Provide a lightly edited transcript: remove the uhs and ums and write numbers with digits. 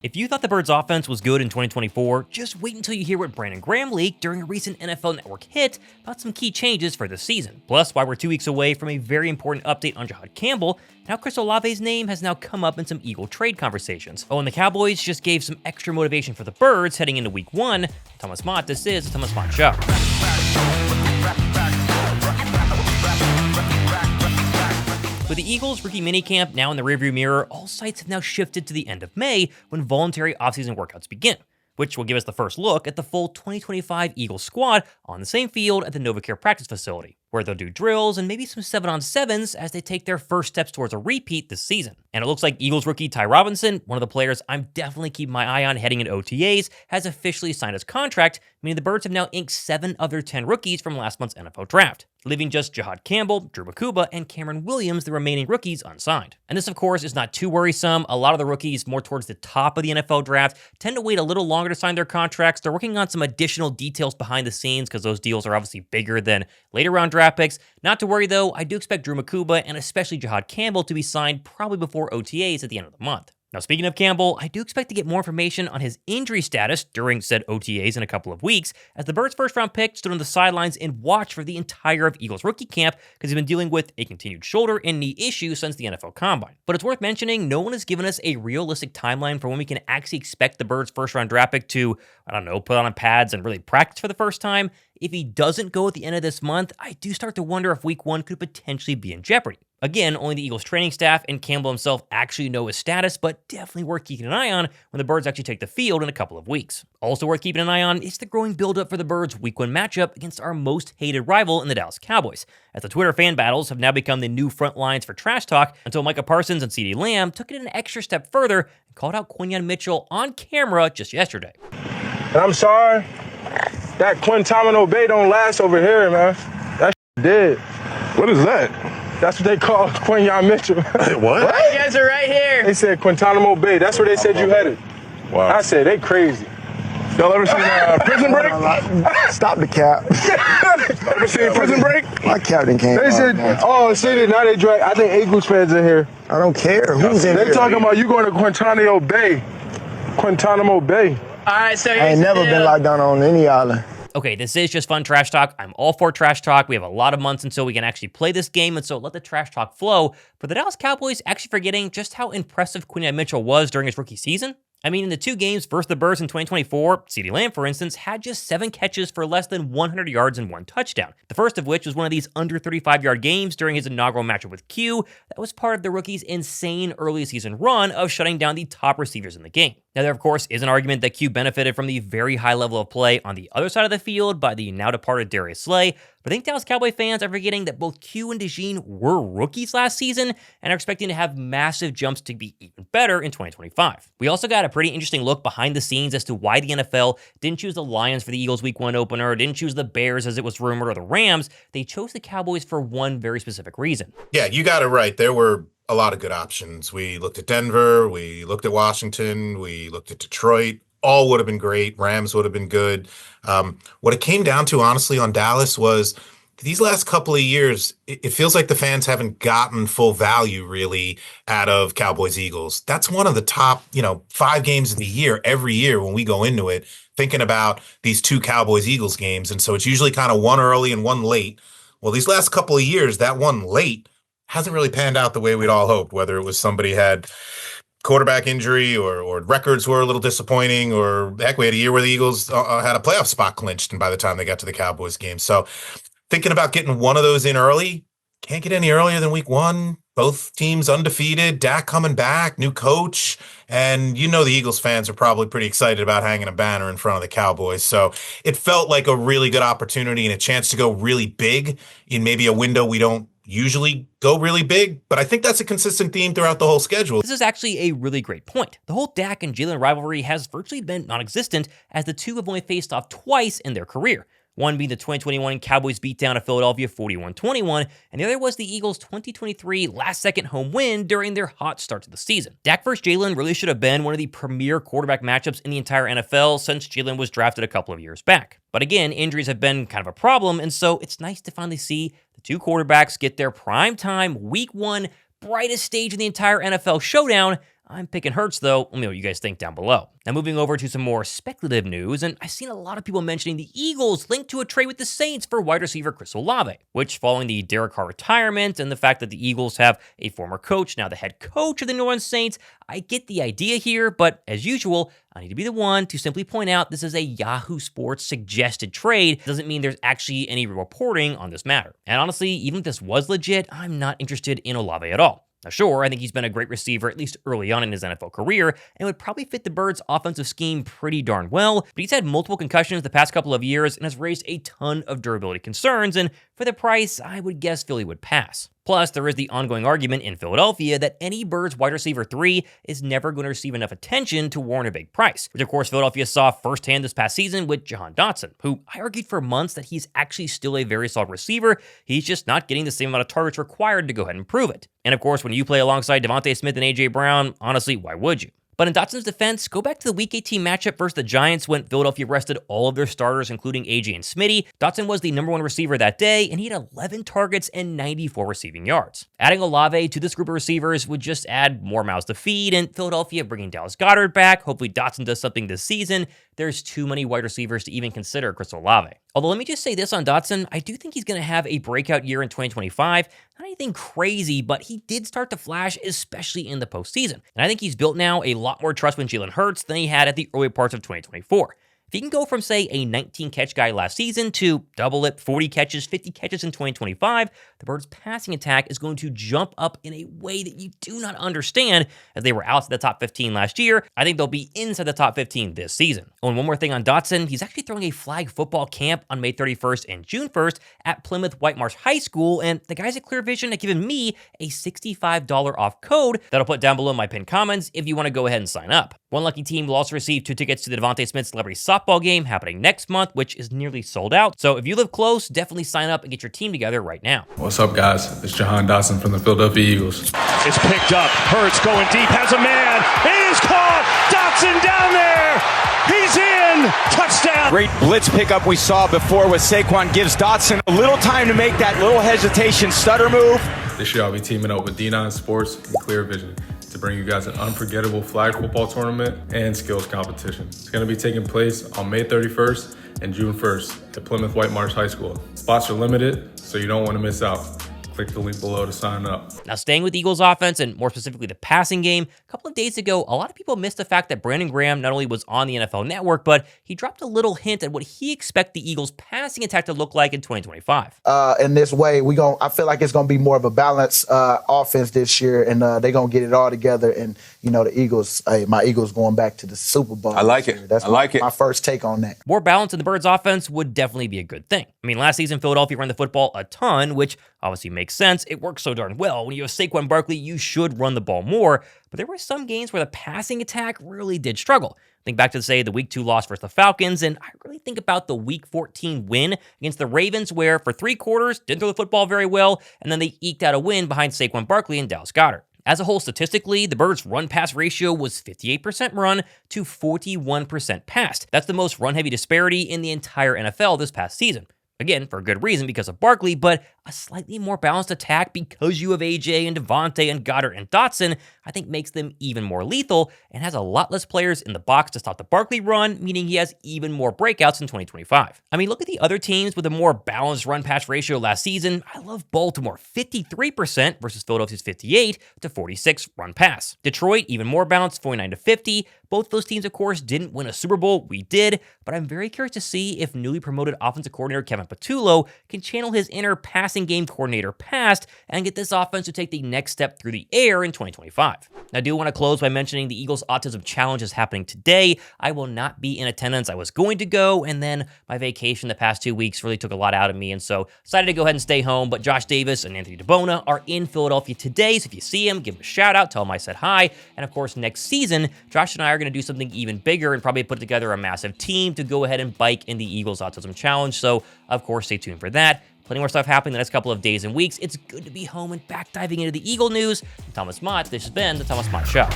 If you thought the Birds' offense was good in 2024, just wait until you hear what Brandon Graham leaked during a recent NFL Network hit about some key changes for this season. Plus, why we're 2 weeks away from a very important update on Jihaad Campbell, and how Chris Olave's name has now come up in some Eagle trade conversations. Oh, and the Cowboys just gave some extra motivation for the Birds heading into Week 1. Thomas Mott, this is the Thomas Mott Show. With the Eagles' rookie minicamp now in the rearview mirror, all sights have now shifted to the end of May when voluntary offseason workouts begin, which will give us the first look at the full 2025 Eagles squad on the same field at the NovaCare practice facility, where they'll do drills and maybe some 7-on-7s as they take their first steps towards a repeat this season. And it looks like Eagles rookie Ty Robinson, one of the players I'm definitely keeping my eye on heading into OTAs, has officially signed his contract, meaning the Birds have now inked 7 of their 10 rookies from last month's NFL draft, leaving just Jihaad Campbell, Drew Makuba, and Cameron Williams, the remaining rookies, unsigned. And this, of course, is not too worrisome. A lot of the rookies more towards the top of the NFL draft tend to wait a little longer to sign their contracts. They're working on some additional details behind the scenes because those deals are obviously bigger than later round draft picks. Not to worry, though, I do expect Drew Makuba and especially Jihaad Campbell to be signed probably before OTAs at the end of the month. Now, speaking of Campbell, I do expect to get more information on his injury status during said OTAs in a couple of weeks, as the Birds' first-round pick stood on the sidelines and watched for the entire of Eagles rookie camp because he's been dealing with a continued shoulder and knee issue since the NFL Combine. But it's worth mentioning, no one has given us a realistic timeline for when we can actually expect the Birds' first-round draft pick to, put on pads and really practice for the first time. If he doesn't go at the end of this month, I do start to wonder if Week 1 could potentially be in jeopardy. Again, only the Eagles training staff and Campbell himself actually know his status, but definitely worth keeping an eye on when the Birds actually take the field in a couple of weeks. Also worth keeping an eye on is the growing build-up for the Birds' Week 1 matchup against our most hated rival in the Dallas Cowboys, as the Twitter fan battles have now become the new front lines for trash talk until Micah Parsons and CeeDee Lamb took it an extra step further and called out Quinyon Mitchell on camera just yesterday. And I'm sorry, that Quintamino Bay don't last over here, man. That dead. What is that? That's what they call Quinyon Mitchell. What? You guys are right here. They said Guantanamo Bay. That's where they said you headed. Wow. I said, they crazy. Y'all ever seen Prison Break? Stop the cap. Ever seen Prison Break? My captain came. They said, now they drag. I think Eagles fans are here. I don't care. Who's in They here? talking about you going to Guantanamo Bay. Guantanamo Bay. All right, so I ain't never been locked down on any island. Okay, this is just fun trash talk. I'm all for trash talk. We have a lot of months until we can actually play this game, and so let the trash talk flow. But the Dallas Cowboys actually forgetting just how impressive Quinyon Mitchell was during his rookie season. I mean, in the 2 games versus the Birds in 2024, CeeDee Lamb, for instance, had just 7 catches for less than 100 yards and 1 touchdown. The first of which was one of these under 35-yard games during his inaugural matchup with Q that was part of the rookie's insane early season run of shutting down the top receivers in the game. Now, there, of course, is an argument that Q benefited from the very high level of play on the other side of the field by the now-departed DariusSmith, but I think Dallas Cowboy fans are forgetting that both Q and DeJean were rookies last season and are expecting to have massive jumps to be even better in 2025. We also got a pretty interesting look behind the scenes as to why the NFL didn't choose the Lions for the Eagles Week 1 opener, didn't choose the Bears as it was rumored, or the Rams. They chose the Cowboys for one very specific reason. Yeah, you got it right. There were a lot of good options. We looked at Denver, we looked at Washington, we looked at Detroit. All would have been great. Rams would have been good. What it came down to, honestly, on Dallas was these last couple of years, it feels like the fans haven't gotten full value, really, out of Cowboys-Eagles. That's one of the top, 5 games of the year, every year when we go into it, thinking about these 2 Cowboys-Eagles games. And so it's usually kind of one early and one late. Well, these last couple of years, that one late hasn't really panned out the way we'd all hoped, whether it was somebody had quarterback injury or records were a little disappointing, or heck, we had a year where the Eagles had a playoff spot clinched, and by the time they got to the Cowboys game. So thinking about getting one of those in early, can't get any earlier than Week 1. Both teams undefeated, Dak coming back, new coach, and the Eagles fans are probably pretty excited about hanging a banner in front of the Cowboys. So it felt like a really good opportunity and a chance to go really big in maybe a window we don't usually go really big, but I think that's a consistent theme throughout the whole schedule. This is actually a really great point. The whole Dak and Jalen rivalry has virtually been non-existent, as the two have only faced off twice in their career. One being the 2021 Cowboys beatdown of Philadelphia 41-21, and the other was the Eagles' 2023 last-second home win during their hot start to the season. Dak versus Jalen really should have been one of the premier quarterback matchups in the entire NFL since Jalen was drafted a couple of years back. But again, injuries have been kind of a problem, and so it's nice to finally see the 2 quarterbacks get their prime time Week 1 brightest stage in the entire NFL showdown I'm picking Hurts, though. Let me know what you guys think down below. Now, moving over to some more speculative news, and I've seen a lot of people mentioning the Eagles linked to a trade with the Saints for wide receiver Chris Olave, which, following the Derek Carr retirement and the fact that the Eagles have a former coach, now the head coach of the New Orleans Saints, I get the idea here, but as usual, I need to be the one to simply point out this is a Yahoo Sports suggested trade. Doesn't mean there's actually any reporting on this matter. And honestly, even if this was legit, I'm not interested in Olave at all. Now, sure, I think he's been a great receiver, at least early on in his NFL career, and would probably fit the Birds' offensive scheme pretty darn well, but he's had multiple concussions the past couple of years and has raised a ton of durability concerns, and for the price, I would guess Philly would pass. Plus, there is the ongoing argument in Philadelphia that any Birds wide receiver 3 is never going to receive enough attention to warrant a big price, which of course Philadelphia saw firsthand this past season with Jahan Dotson, who I argued for months that he's actually still a very solid receiver. He's just not getting the same amount of targets required to go ahead and prove it. And of course, when you play alongside Devontae Smith and A.J. Brown, honestly, why would you? But in Dotson's defense, go back to the Week 18 matchup versus the Giants when Philadelphia rested all of their starters, including AJ and Smitty. Dotson was the number 1 receiver that day, and he had 11 targets and 94 receiving yards. Adding Olave to this group of receivers would just add more mouths to feed, and Philadelphia bringing Dallas Goedert back. Hopefully Dotson does something this season. There's too many wide receivers to even consider Chris Olave. Although let me just say this on Dotson, I do think he's going to have a breakout year in 2025. Not anything crazy, but he did start to flash, especially in the postseason. And I think he's built now a lot more trust with Jalen Hurts than he had at the early parts of 2024. If he can go from, say, a 19-catch guy last season to double it, 40 catches, 50 catches in 2025, the Birds' passing attack is going to jump up in a way that you do not understand, as they were outside the top 15 last year. I think they'll be inside the top 15 this season. Oh, and one more thing on Dotson, he's actually throwing a flag football camp on May 31st and June 1st at Plymouth White Marsh High School, and the guys at Clear Vision have given me a $65 off code that I'll put down below in my pinned comments if you want to go ahead and sign up. One lucky team will also receive 2 tickets to the Devontae Smith Celebrity Softball game happening next month, which is nearly sold out. So if you live close, definitely sign up and get your team together right now. What's up, guys? It's Jahan Dotson from the Philadelphia Eagles. It's picked up. Hurts going deep, has a man. He is caught. Dotson down there. He's in. Touchdown. Great blitz pickup we saw before with Saquon gives Dotson a little time to make that little hesitation stutter move. This year I'll be teaming up with D9 Sports and Clear Vision to bring you guys an unforgettable flag football tournament and skills competition. It's going to be taking place on May 31st and June 1st at Plymouth White Marsh High School. Spots are limited, so you don't want to miss out. Click the link below to sign up. Now, staying with the Eagles offense and more specifically the passing game, a couple of days ago, a lot of people missed the fact that Brandon Graham not only was on the NFL Network, but he dropped a little hint at what he expects the Eagles passing attack to look like in 2025. In this way, I feel like it's going to be more of a balanced offense this year, and they're going to get it all together. And, the Eagles, my Eagles going back to the Super Bowl. I like it. That's my first take on that. More balance in the Birds offense would definitely be a good thing. I mean, last season, Philadelphia ran the football a ton, which obviously makes sense. It works so darn well. When you have Saquon Barkley, you should run the ball more. But there were some games where the passing attack really did struggle. Think back to, say, the Week 2 loss versus the Falcons, and I really think about the Week 14 win against the Ravens, where for 3 quarters, didn't throw the football very well, and then they eked out a win behind Saquon Barkley and Dallas Goedert. As a whole, statistically, the Birds' run-pass ratio was 58% run to 41% passed. That's the most run-heavy disparity in the entire NFL this past season. Again, for a good reason because of Barkley, but a slightly more balanced attack because you have AJ and Devontae and Goedert and Dotson, I think makes them even more lethal and has a lot less players in the box to stop the Barkley run, meaning he has even more breakouts in 2025. I mean, look at the other teams with a more balanced run-pass ratio last season. I love Baltimore, 53% versus Philadelphia's 58 to 46 run-pass. Detroit, even more balanced, 49 to 50. Both those teams, of course, didn't win a Super Bowl. We did, but I'm very curious to see if newly promoted offensive coordinator Kevin Patullo can channel his inner passing game coordinator past and get this offense to take the next step through the air in 2025. Now, I do want to close by mentioning the Eagles Autism Challenge is happening today. I will not be in attendance. I was going to go, and then my vacation the past 2 weeks really took a lot out of me, and so decided to go ahead and stay home. But Josh Davis and Anthony DeBona are in Philadelphia today, so if you see him, give him a shout out, tell him I said hi. And of course, next season, Josh and I are going to do something even bigger and probably put together a massive team to go ahead and bike in the Eagles Autism Challenge. So, of course, stay tuned for that. Plenty more stuff happening the next couple of days and weeks. It's good to be home and back diving into the Eagle news. I'm Thomas Mott. This has been the Thomas Mott Show.